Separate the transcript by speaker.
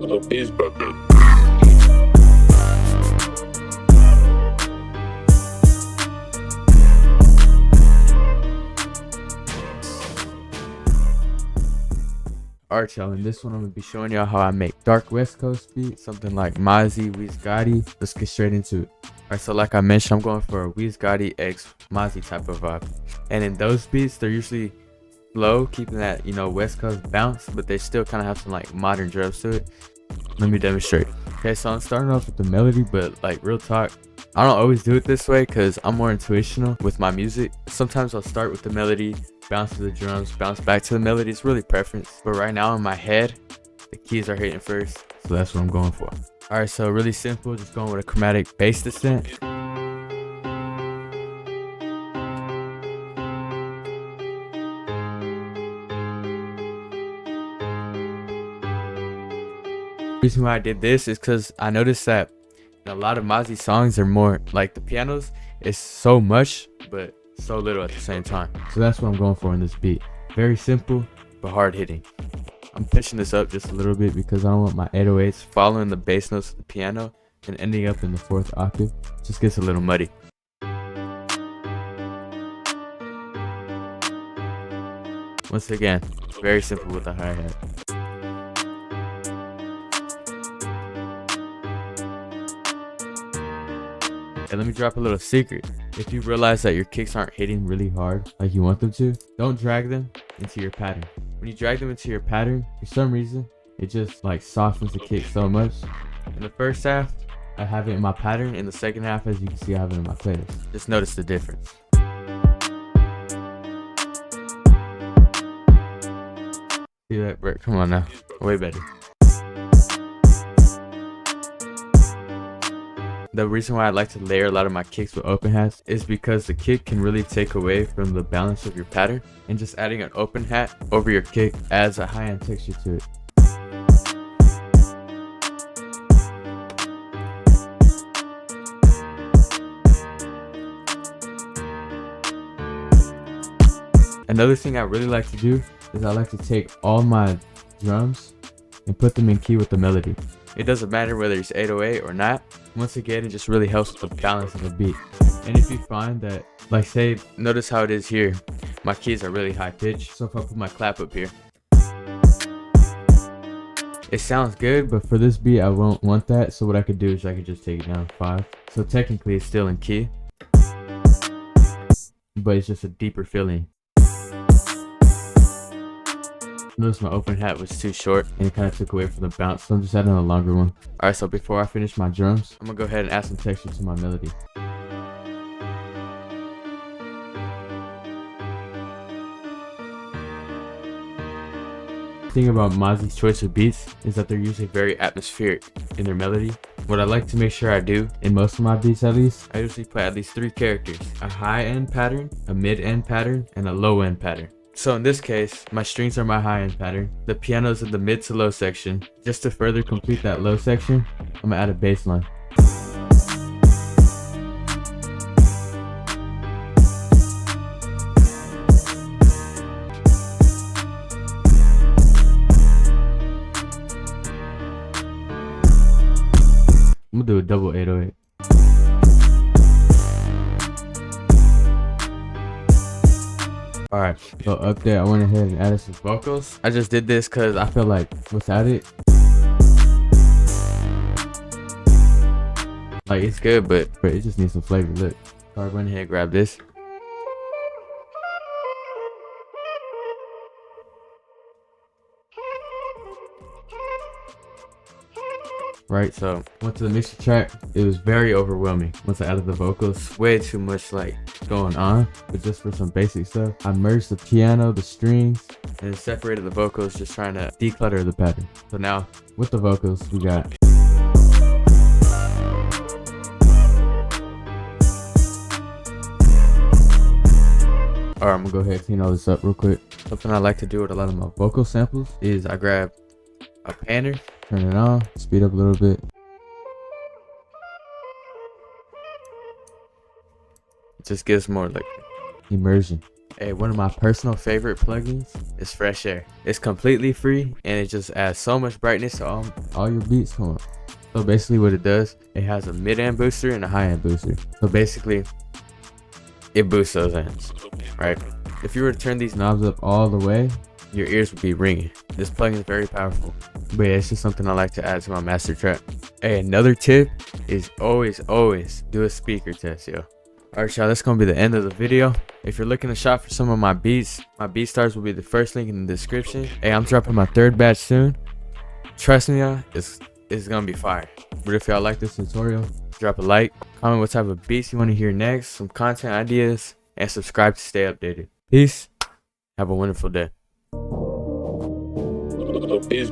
Speaker 1: WEEZGOTTI.
Speaker 2: Alright y'all, in this one I'm going to be showing y'all how I make dark West Coast beats, something like MOZZY, WEEZGOTTI. Let's get straight into it. Alright, so like I mentioned, I'm going for a WEEZGOTTI x MOZZY type of vibe. And in those beats, they're usually low, keeping that, West Coast bounce, but they still kind of have some like modern drums to it. Let me demonstrate. Okay, so I'm starting off with the melody, but like real talk, I don't always do it this way because I'm more intuitional with my music. Sometimes I'll start with the melody, bounce to the drums, bounce back to the melody. It's really preference. But right now in my head, the keys are hitting first. So that's what I'm going for. Alright, so really simple, just going with a chromatic bass descent. The reason why I did this is because I noticed that in a lot of MOZZY songs are more like the pianos is so much but so little at the same time. So that's what I'm going for in this beat. Very simple but hard hitting. I'm pitching this up just a little bit because I don't want my 808s following the bass notes of the piano and ending up in the 4th octave. It just gets a little muddy. Once again, very simple with the hi-hat. And let me drop a little secret. If you realize that your kicks aren't hitting really hard like you want them to, don't drag them into your pattern. When you drag them into your pattern, for some reason, it just like softens the kick so much. In the first half, I have it in my pattern. In the second half, as you can see, I have it in my playlist. Just notice the difference. See that, Brett? Come on now. Way better. The reason why I like to layer a lot of my kicks with open hats is because the kick can really take away from the balance of your pattern, and just adding an open hat over your kick adds a high-end texture to it. Another thing I really like to do is I like to take all my drums and put them in key with the melody. It doesn't matter whether it's 808 or not. Once again, it just really helps with the balance of the beat. And if you find that, like say, notice how it is here, my keys are really high pitched. So if I put my clap up here, it sounds good, but for this beat, I won't want that. So what I could do is I could just take it down 5. So technically it's still in key, but it's just a deeper feeling. Notice my open hat was too short and it kind of took away from the bounce, so I'm just adding a longer one. Alright, so before I finish my drums, I'm gonna go ahead and add some texture to my melody. The thing about MOZZY's choice of beats is that they're usually very atmospheric in their melody. What I like to make sure I do, in most of my beats at least, I usually play at least 3 characters. A high-end pattern, a mid-end pattern, and a low-end pattern. So in this case, my strings are my high-end pattern, the piano's in the mid to low section. Just to further complete that low section, I'm gonna add a bass line. I'm gonna do a double 808. Alright, so up there I went ahead and added some vocals. I just did this because I feel like without it, like it's good, but it just needs some flavor. Look, so I went ahead and grabbed this. Right, so went to the mixer track. It was very overwhelming once I added the vocals. Way too much like going on, but just for some basic stuff, I merged the piano, the strings, and separated the vocals, just trying to declutter the pattern. So now with the vocals, we got alright, I'm gonna go ahead and clean all this up real quick. Something I like to do with a lot of my vocal samples is I grab a panner, turn it on, speed up a little bit. It just gives more like immersion. Hey, one of my personal favorite plugins is Fresh Air. It's completely free and it just adds so much brightness to all your beats. Come on. So basically what it does, it has a mid-end booster and a high-end booster. So basically, it boosts those ends, right? If you were to turn these knobs up all the way, your ears would be ringing. This plugin is very powerful. But yeah, it's just something I like to add to my master track. Hey, another tip is always do a speaker test, yo. Alright y'all, that's gonna be the end of the video. If you're looking to shop for some of my beats, my beat stars will be the first link in the description. Hey, I'm dropping my 3rd batch soon. Trust me y'all, it's gonna be fire. But if y'all like this tutorial, drop a like, comment what type of beats you want to hear next, some content ideas, and subscribe to stay updated. Peace. Have a wonderful day.
Speaker 1: It's